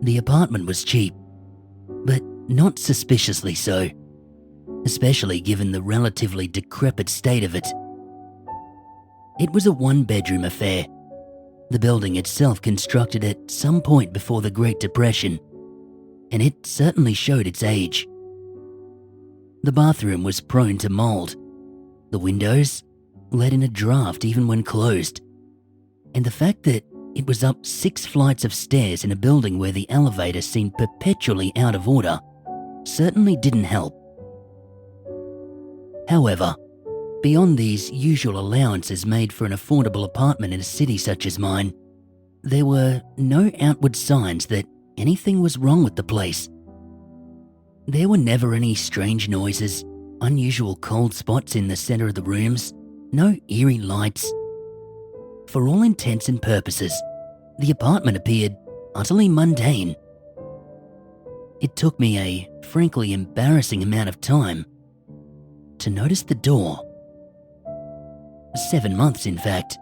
The apartment was cheap, but not suspiciously so, especially given the relatively decrepit state of it. It was a one-bedroom affair, the building itself constructed at some point before the Great Depression, and it certainly showed its age. The bathroom was prone to mold. The windows let in a draft even when closed, and the fact that it was up 6 flights of stairs in a building where the elevator seemed perpetually out of order certainly didn't help. However, beyond these usual allowances made for an affordable apartment in a city such as mine, there were no outward signs that anything was wrong with the place. There were never any strange noises, unusual cold spots in the center of the rooms, no eerie lights. For all intents and purposes, the apartment appeared utterly mundane. It took me a frankly embarrassing amount of time to notice the door. 7 months, in fact.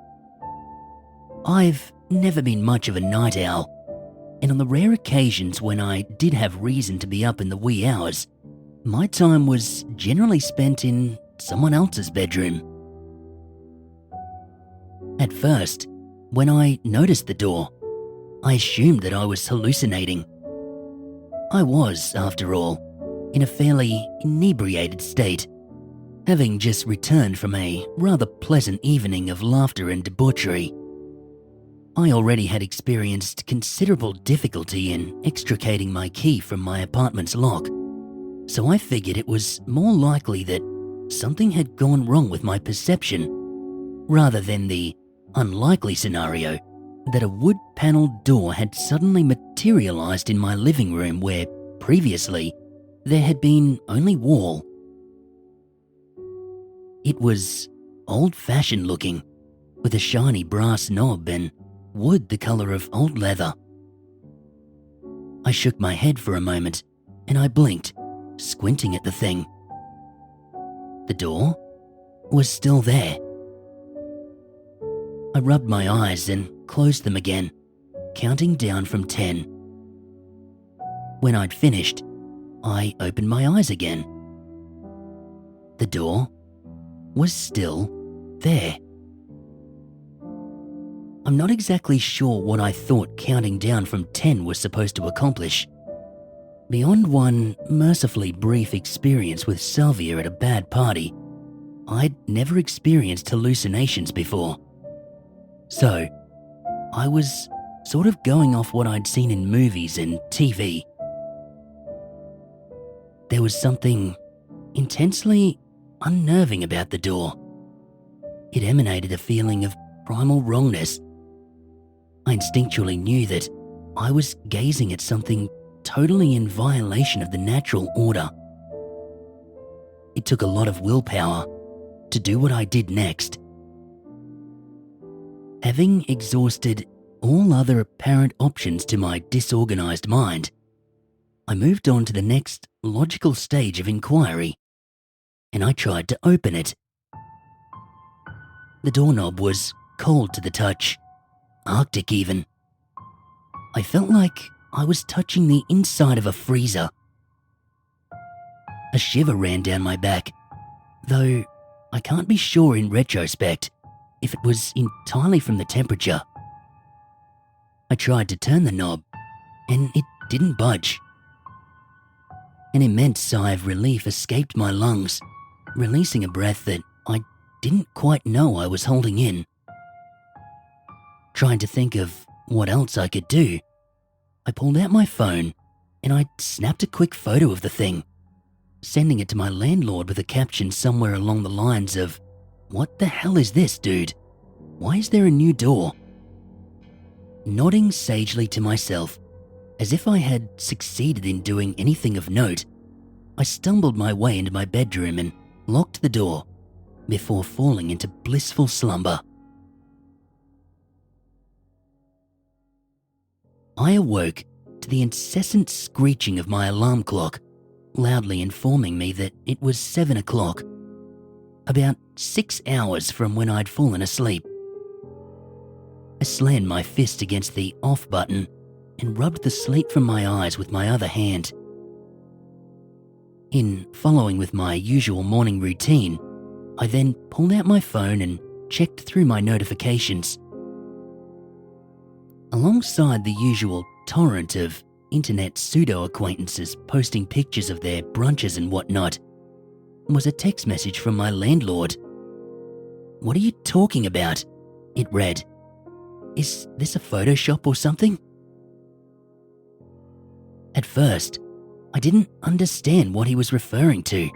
I've never been much of a night owl, and on the rare occasions when I did have reason to be up in the wee hours, my time was generally spent in someone else's bedroom. At first, when I noticed the door, I assumed that I was hallucinating. I was, after all, in a fairly inebriated state, having just returned from a rather pleasant evening of laughter and debauchery. I already had experienced considerable difficulty in extricating my key from my apartment's lock, so I figured it was more likely that something had gone wrong with my perception, rather than the unlikely scenario that a wood-panelled door had suddenly materialized in my living room where, previously, there had been only wall. It was old-fashioned looking, with a shiny brass knob and wood the colour of old leather. I shook my head for a moment and I blinked, squinting at the thing. The door was still there. I rubbed my eyes and closed them again, counting down from 10. When I'd finished, I opened my eyes again. The door was still there. I'm not exactly sure what I thought counting down from 10 was supposed to accomplish. Beyond one mercifully brief experience with Salvia at a bad party, I'd never experienced hallucinations before. So, I was sort of going off what I'd seen in movies and TV. There was something intensely unnerving about the door. It emanated a feeling of primal wrongness. I instinctually knew that I was gazing at something totally in violation of the natural order. It took a lot of willpower to do what I did next. Having exhausted all other apparent options to my disorganized mind, I moved on to the next logical stage of inquiry, and I tried to open it. The doorknob was cold to the touch, arctic even. I felt like I was touching the inside of a freezer. A shiver ran down my back, though I can't be sure in retrospect if it was entirely from the temperature. I tried to turn the knob, and it didn't budge. An immense sigh of relief escaped my lungs, releasing a breath that I didn't quite know I was holding in. Trying to think of what else I could do, I pulled out my phone and I snapped a quick photo of the thing, sending it to my landlord with a caption somewhere along the lines of, "What the hell is this, dude? Why is there a new door?" Nodding sagely to myself, as if I had succeeded in doing anything of note, I stumbled my way into my bedroom and locked the door before falling into blissful slumber. I awoke to the incessant screeching of my alarm clock, loudly informing me that it was 7 o'clock, about 6 hours from when I'd fallen asleep. I slammed my fist against the off button and rubbed the sleep from my eyes with my other hand. In following with my usual morning routine, I then pulled out my phone and checked through my notifications. Alongside the usual torrent of internet pseudo-acquaintances posting pictures of their brunches and whatnot was a text message from my landlord. "What are you talking about?" it read. "Is this a Photoshop or something?" At first, I didn't understand what he was referring to.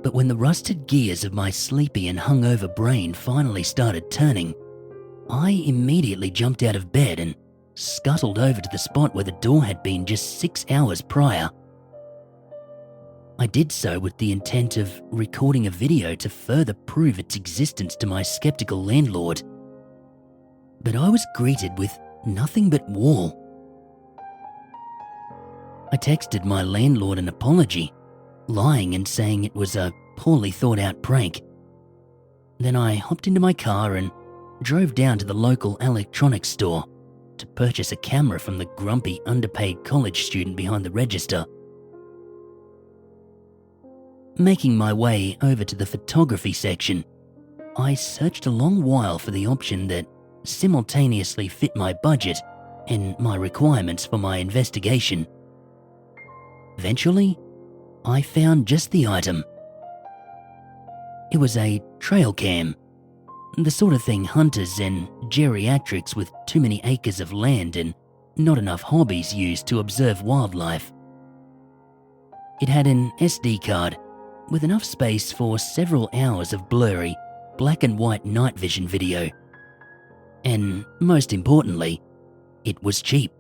But when the rusted gears of my sleepy and hungover brain finally started turning, I immediately jumped out of bed and scuttled over to the spot where the door had been just 6 hours prior. I did so with the intent of recording a video to further prove its existence to my skeptical landlord. But I was greeted with nothing but wall. I texted my landlord an apology, lying and saying it was a poorly thought out prank. Then I hopped into my car and drove down to the local electronics store to purchase a camera from the grumpy underpaid college student behind the register. Making my way over to the photography section, I searched a long while for the option that simultaneously fit my budget and my requirements for my investigation. Eventually, I found just the item. It was a trail cam, the sort of thing hunters and geriatrics with too many acres of land and not enough hobbies use to observe wildlife. It had an SD card with enough space for several hours of blurry, black and white night vision video. And most importantly, it was cheap.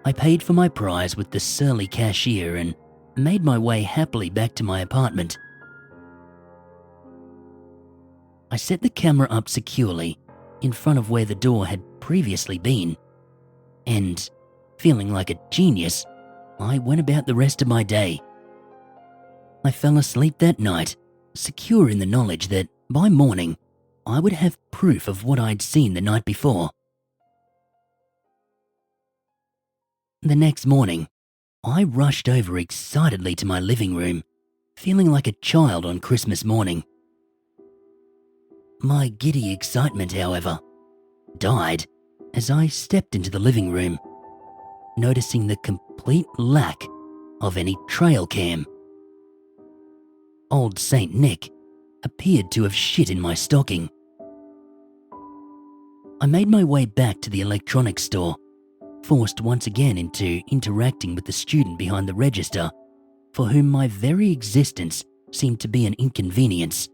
I paid for my prize with the surly cashier and made my way happily back to my apartment. I set the camera up securely in front of where the door had previously been, and, feeling like a genius, I went about the rest of my day. I fell asleep that night, secure in the knowledge that by morning I would have proof of what I'd seen the night before. The next morning, I rushed over excitedly to my living room, feeling like a child on Christmas morning. My giddy excitement, however, died as I stepped into the living room, noticing the complete lack of any trail cam. Old Saint Nick appeared to have shit in my stocking. I made my way back to the electronics store, forced once again into interacting with the student behind the register, for whom my very existence seemed to be an inconvenience.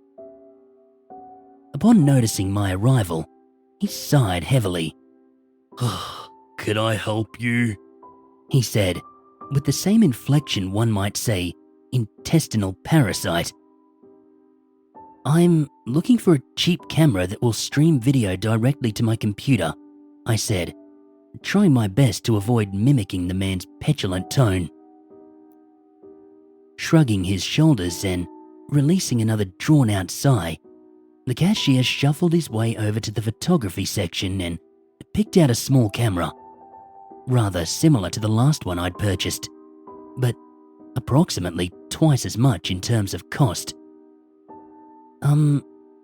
Upon noticing my arrival, he sighed heavily. "Could I help you?" he said, with the same inflection one might say, intestinal parasite. "I'm looking for a cheap camera that will stream video directly to my computer," I said, trying my best to avoid mimicking the man's petulant tone. Shrugging his shoulders and releasing another drawn-out sigh, the cashier shuffled his way over to the photography section and picked out a small camera, rather similar to the last one I'd purchased, but approximately twice as much in terms of cost.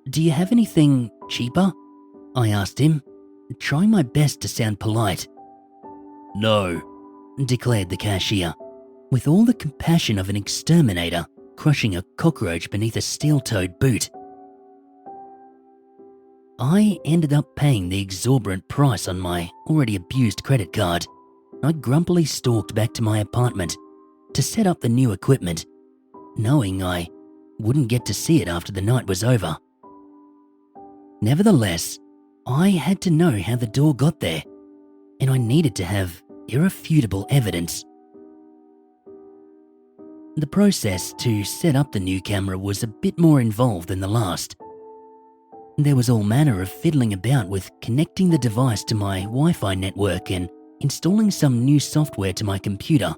Do you have anything cheaper?" I asked him, trying my best to sound polite. "No," declared the cashier, with all the compassion of an exterminator crushing a cockroach beneath a steel-toed boot. I ended up paying the exorbitant price on my already abused credit card. I grumpily stalked back to my apartment to set up the new equipment, knowing I wouldn't get to see it after the night was over. Nevertheless, I had to know how the door got there, and I needed to have irrefutable evidence. The process to set up the new camera was a bit more involved than the last. There was all manner of fiddling about with connecting the device to my Wi-Fi network and installing some new software to my computer.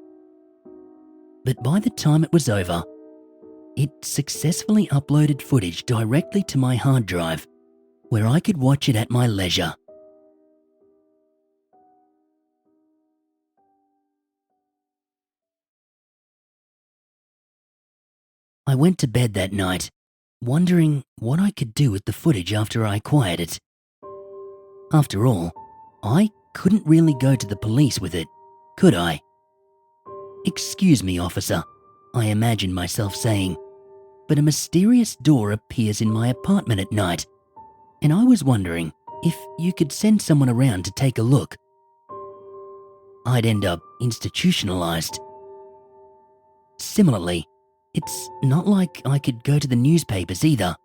But by the time it was over, it successfully uploaded footage directly to my hard drive, where I could watch it at my leisure. I went to bed that night, wondering what I could do with the footage after I acquired it. After all, I couldn't really go to the police with it, could I? "Excuse me, officer," I imagined myself saying, "but a mysterious door appears in my apartment at night, and I was wondering if you could send someone around to take a look." I'd end up institutionalized. Similarly, it's not like I could go to the newspapers either.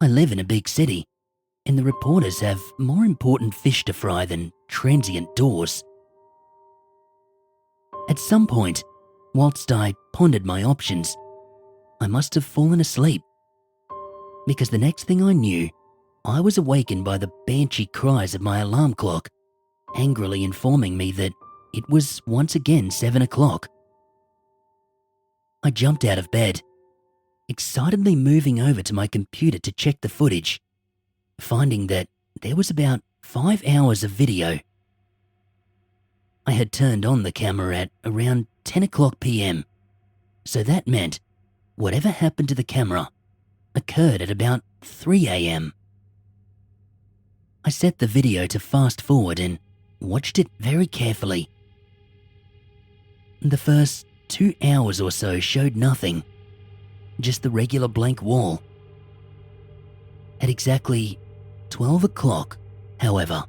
I live in a big city, and the reporters have more important fish to fry than transient doors. At some point, whilst I pondered my options, I must have fallen asleep, because the next thing I knew, I was awakened by the banshee cries of my alarm clock, angrily informing me that it was once again 7 o'clock. I jumped out of bed, excitedly moving over to my computer to check the footage, finding that there was about 5 hours of video. I had turned on the camera at around 10 o'clock p.m, so that meant whatever happened to the camera occurred at about 3 a.m. I set the video to fast forward and watched it very carefully. The first 2 hours or so showed nothing, just the regular blank wall. At exactly 12 o'clock, however,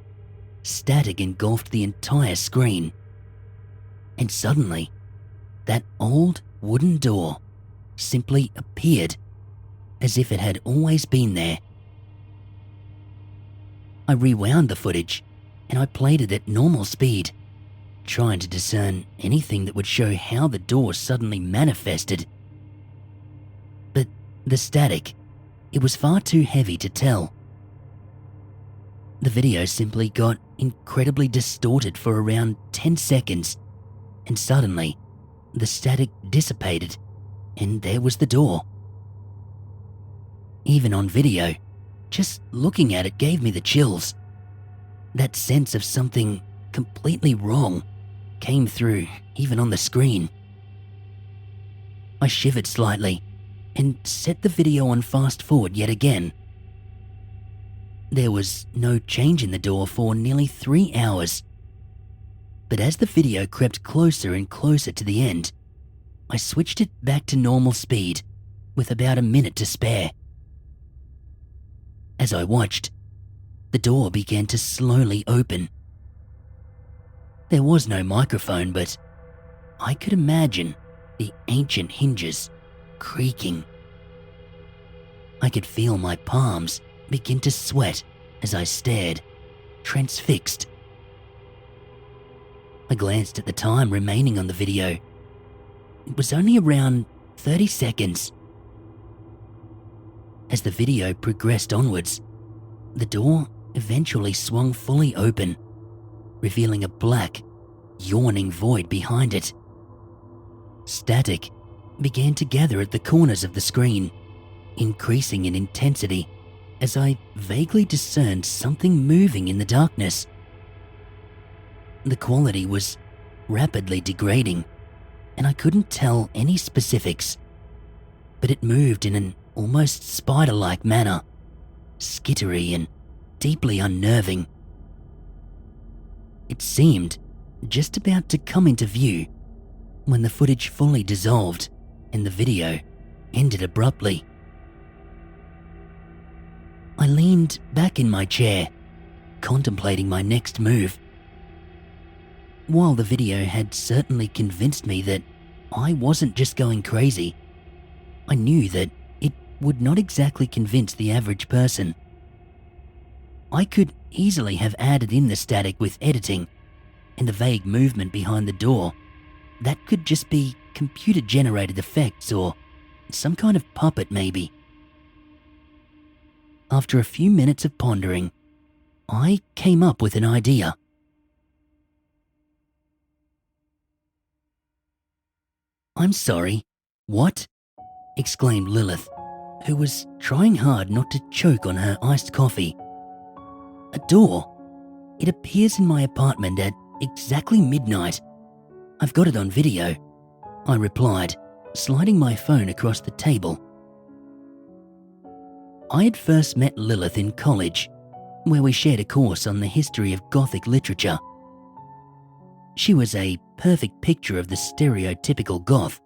static engulfed the entire screen. And suddenly, that old wooden door simply appeared as if it had always been there. I rewound the footage and I played it at normal speed, trying to discern anything that would show how the door suddenly manifested. But the static, it was far too heavy to tell. The video simply got incredibly distorted for around 10 seconds, and suddenly the static dissipated and there was the door. Even on video, just looking at it gave me the chills. That sense of something completely wrong came through even on the screen. I shivered slightly and set the video on fast forward yet again. There was no change in the door for nearly 3 hours. But as the video crept closer and closer to the end, I switched it back to normal speed with about a minute to spare. As I watched, the door began to slowly open. There was no microphone, but I could imagine the ancient hinges creaking. I could feel my palms begin to sweat as I stared, transfixed. I glanced at the time remaining on the video. It was only around 30 seconds. As the video progressed onwards, the door eventually swung fully open, revealing a black, yawning void behind it. Static began to gather at the corners of the screen, increasing in intensity as I vaguely discerned something moving in the darkness. The quality was rapidly degrading, and I couldn't tell any specifics, but it moved in an almost spider-like manner, skittery and deeply unnerving. It seemed just about to come into view when the footage fully dissolved and the video ended abruptly. I leaned back in my chair, contemplating my next move. While the video had certainly convinced me that I wasn't just going crazy, I knew that it would not exactly convince the average person. I could easily have added in the static with editing, and the vague movement behind the door. That could just be computer-generated effects or some kind of puppet maybe. After a few minutes of pondering, I came up with an idea. "I'm sorry, what?" exclaimed Lilith, who was trying hard not to choke on her iced coffee. "A door. It appears in my apartment at exactly midnight. I've got it on video," I replied, sliding my phone across the table. I had first met Lilith in college, where we shared a course on the history of Gothic literature. She was a perfect picture of the stereotypical goth,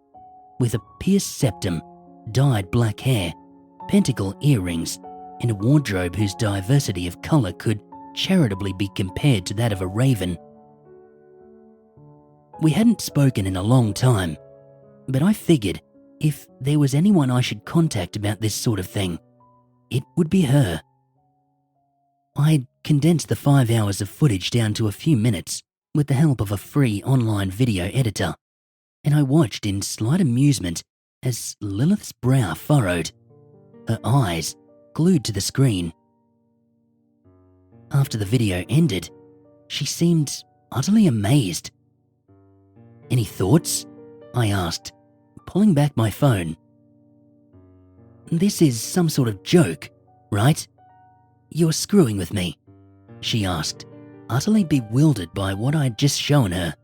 with a pierced septum, dyed black hair, pentacle earrings, and a wardrobe whose diversity of colour could charitably be compared to that of a raven. We hadn't spoken in a long time, but I figured if there was anyone I should contact about this sort of thing, it would be her. I'd condensed the 5 hours of footage down to a few minutes with the help of a free online video editor, and I watched in slight amusement as Lilith's brow furrowed, her eyes glued to the screen. After the video ended, she seemed utterly amazed. "Any thoughts?" I asked, pulling back my phone. "This is some sort of joke, right? You're screwing with me," she asked, utterly bewildered by what I'd just shown her.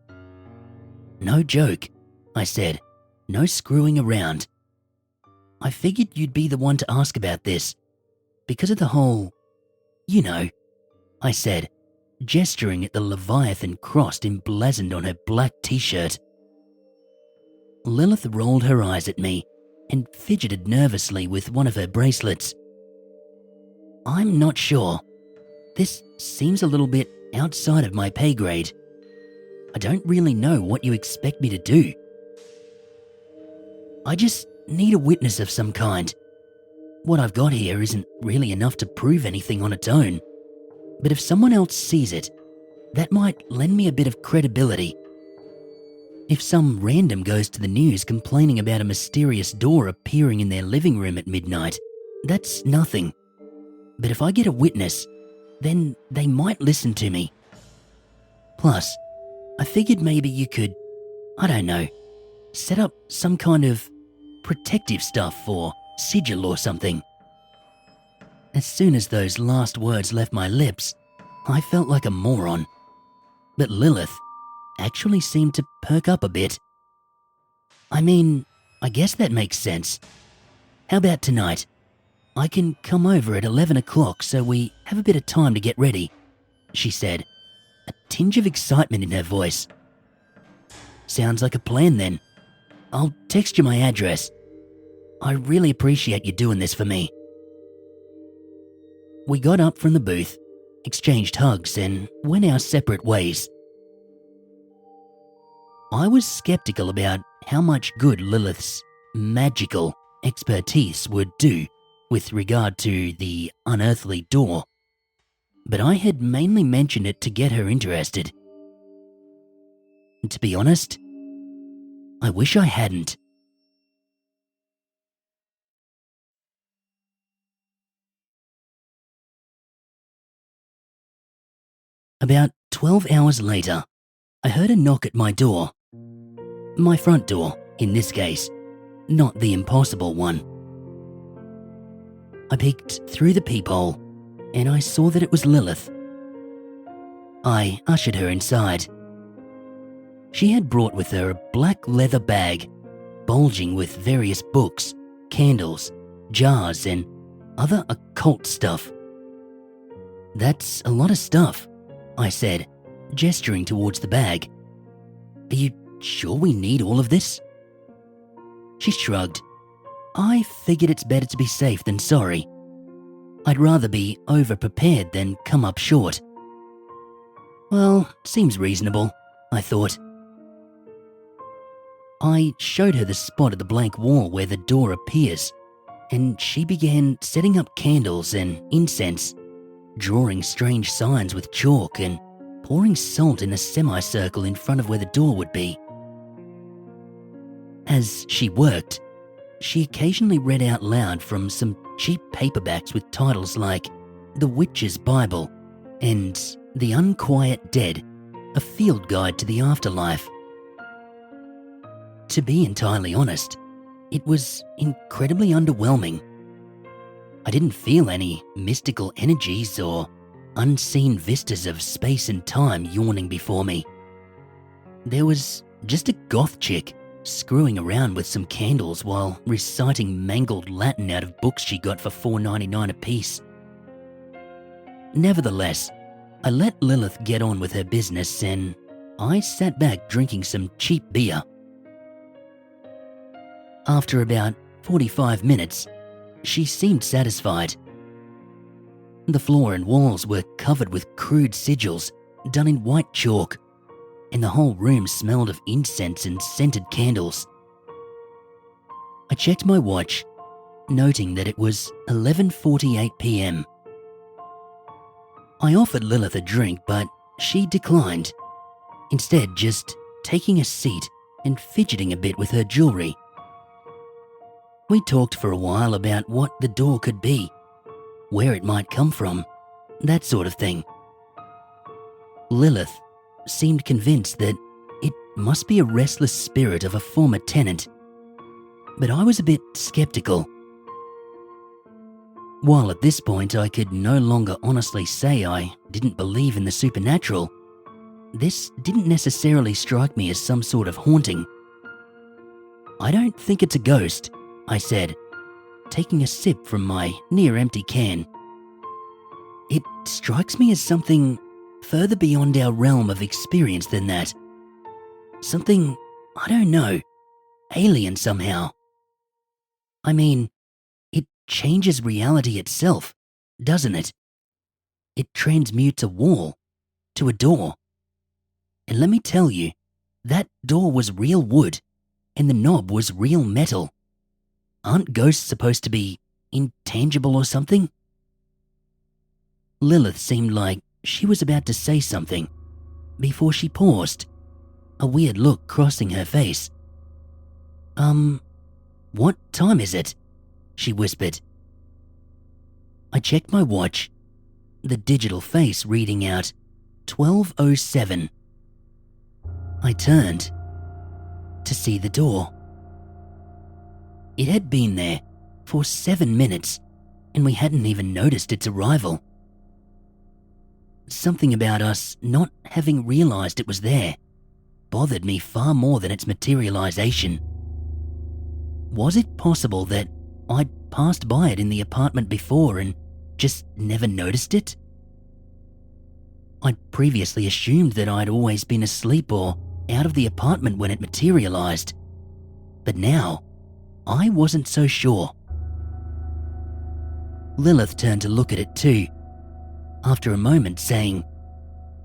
"No joke," I said. "No screwing around. I figured you'd be the one to ask about this, because of the whole, you know," I said, gesturing at the Leviathan cross emblazoned on her black t-shirt. Lilith rolled her eyes at me and fidgeted nervously with one of her bracelets. "I'm not sure. This seems a little bit outside of my pay grade. I don't really know what you expect me to do. I just need a witness of some kind. What I've got here isn't really enough to prove anything on its own, but if someone else sees it, that might lend me a bit of credibility. If some random goes to the news complaining about a mysterious door appearing in their living room at midnight, that's nothing. But if I get a witness, then they might listen to me. Plus, I figured maybe you could, I don't know, set up some kind of protective stuff or sigil or something." As soon as those last words left my lips, I felt like a moron. But Lilith actually seemed to perk up a bit. "I mean, I guess that makes sense. How about tonight? I can come over at 11 o'clock so we have a bit of time to get ready," she said, a tinge of excitement in her voice. "Sounds like a plan then. I'll text you my address. I really appreciate you doing this for me." We got up from the booth, exchanged hugs, and went our separate ways. I was skeptical about how much good Lilith's magical expertise would do with regard to the unearthly door, but I had mainly mentioned it to get her interested. To be honest, I wish I hadn't. About 12 hours later, I heard a knock at my door. My front door, in this case, not the impossible one. I peeked through the peephole, and I saw that it was Lilith. I ushered her inside. She had brought with her a black leather bag, bulging with various books, candles, jars, and other occult stuff. "That's a lot of stuff," I said, gesturing towards the bag. "Are you sure we need all of this?" She shrugged. "I figured it's better to be safe than sorry. I'd rather be over-prepared than come up short." "Well, seems reasonable," I thought. I showed her the spot at the blank wall where the door appears, and she began setting up candles and incense, drawing strange signs with chalk and pouring salt in a semicircle in front of where the door would be. As she worked, she occasionally read out loud from some cheap paperbacks with titles like The Witch's Bible and The Unquiet Dead, a field guide to the afterlife. To be entirely honest, it was incredibly underwhelming. I didn't feel any mystical energies or unseen vistas of space and time yawning before me. There was just a goth chick screwing around with some candles while reciting mangled Latin out of books she got for $4.99 a piece. Nevertheless, I let Lilith get on with her business and I sat back drinking some cheap beer. After about 45 minutes, she seemed satisfied. The floor and walls were covered with crude sigils done in white chalk, and the whole room smelled of incense and scented candles. I checked my watch, noting that it was 11:48 p.m. I offered Lilith a drink, but she declined, instead just taking a seat and fidgeting a bit with her jewelry. We talked for a while about what the door could be, where it might come from, that sort of thing. Lilith seemed convinced that it must be a restless spirit of a former tenant, but I was a bit skeptical. While at this point I could no longer honestly say I didn't believe in the supernatural, this didn't necessarily strike me as some sort of haunting. "I don't think it's a ghost," I said, taking a sip from my near-empty can. "It strikes me as something further beyond our realm of experience than that. Something, I don't know, alien somehow. I mean, it changes reality itself, doesn't it? It transmutes a wall to a door. And let me tell you, that door was real wood and the knob was real metal. Aren't ghosts supposed to be intangible or something?" Lilith seemed like she was about to say something before she paused, a weird look crossing her face. What time is it?" she whispered. I checked my watch, the digital face reading out 12:07. I turned to see the door. It had been there for 7 minutes and we hadn't even noticed its arrival. Something about us not having realized it was there bothered me far more than its materialization. Was it possible that I'd passed by it in the apartment before and just never noticed it? I'd previously assumed that I'd always been asleep or out of the apartment when it materialized, but now I wasn't so sure. Lilith turned to look at it too, after a moment saying,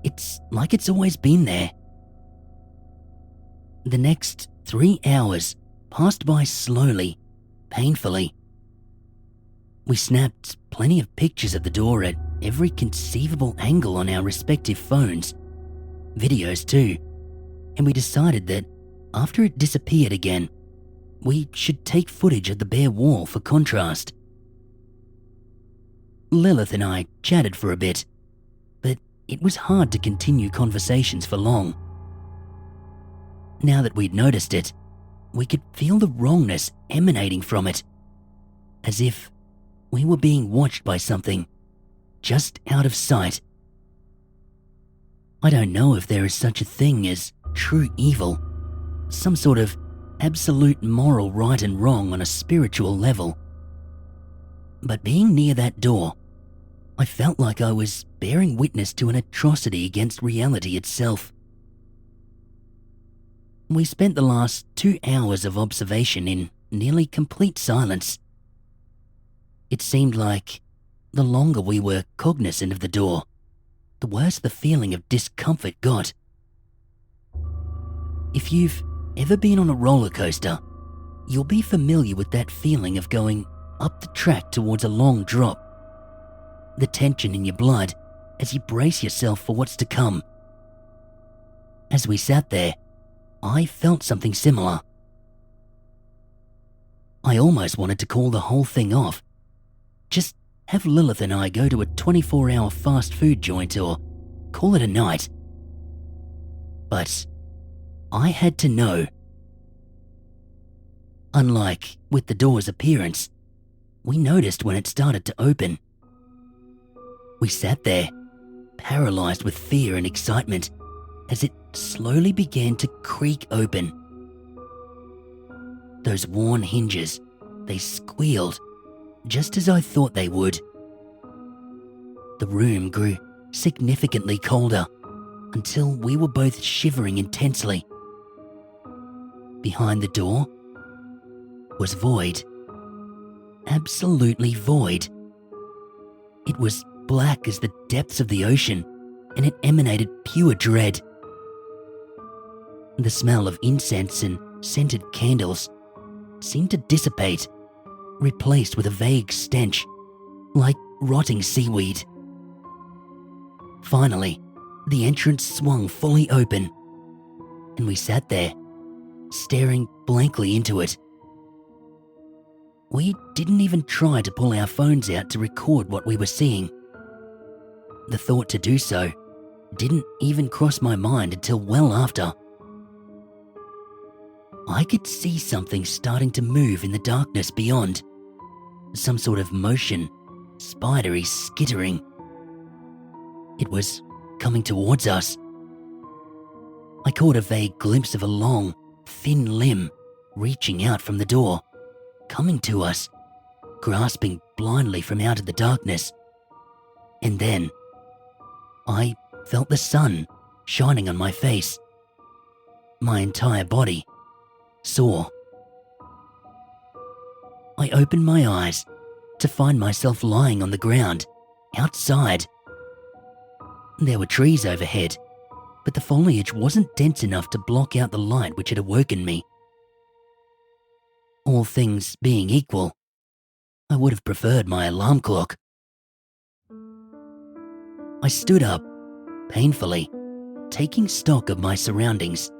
"It's like it's always been there." The next 3 hours passed by slowly, painfully. We snapped plenty of pictures of the door at every conceivable angle on our respective phones, videos too, and we decided that after it disappeared again, we should take footage of the bare wall for contrast. Lilith and I chatted for a bit, but it was hard to continue conversations for long. Now that we'd noticed it, we could feel the wrongness emanating from it, as if we were being watched by something just out of sight. I don't know if there is such a thing as true evil, some sort of absolute moral right and wrong on a spiritual level. But being near that door, I felt like I was bearing witness to an atrocity against reality itself. We spent the last 2 hours of observation in nearly complete silence. It seemed like the longer we were cognizant of the door, the worse the feeling of discomfort got. If you've ever been on a roller coaster, you'll be familiar with that feeling of going up the track towards a long drop. The tension in your blood as you brace yourself for what's to come. As we sat there, I felt something similar. I almost wanted to call the whole thing off. Just have Lilith and I go to a 24-hour fast food joint or call it a night. But I had to know. Unlike with the door's appearance, we noticed when it started to open. We sat there, paralyzed with fear and excitement, as it slowly began to creak open. Those worn hinges, they squealed, just as I thought they would. The room grew significantly colder until we were both shivering intensely. Behind the door was void. Absolutely void. It was black as the depths of the ocean, and it emanated pure dread. The smell of incense and scented candles seemed to dissipate, replaced with a vague stench, like rotting seaweed. Finally, the entrance swung fully open, and we sat there, staring blankly into it. We didn't even try to pull our phones out to record what we were seeing. The thought to do so didn't even cross my mind until well after. I could see something starting to move in the darkness beyond. Some sort of motion, spidery skittering. It was coming towards us. I caught a vague glimpse of a long, thin limb reaching out from the door, coming to us, grasping blindly from out of the darkness. And then I felt the sun shining on my face. My entire body sore. I opened my eyes to find myself lying on the ground, outside. There were trees overhead, but the foliage wasn't dense enough to block out the light which had awoken me. All things being equal, I would have preferred my alarm clock. I stood up, painfully, taking stock of my surroundings.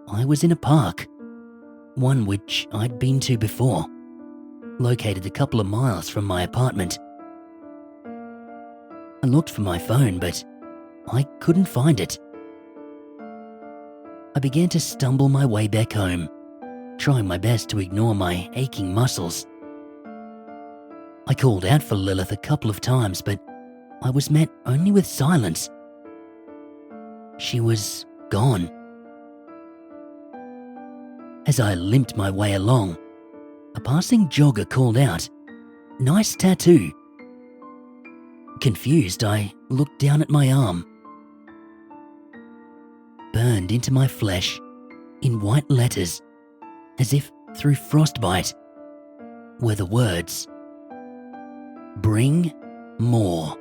I was in a park, one which I'd been to before, located a couple of miles from my apartment. I looked for my phone, but I couldn't find it. I began to stumble my way back home, trying my best to ignore my aching muscles. I called out for Lilith a couple of times, but I was met only with silence. She was gone. As I limped my way along, a passing jogger called out, "Nice tattoo." Confused, I looked down at my arm. Burned into my flesh, in white letters, as if through frostbite, were the words, "Bring more."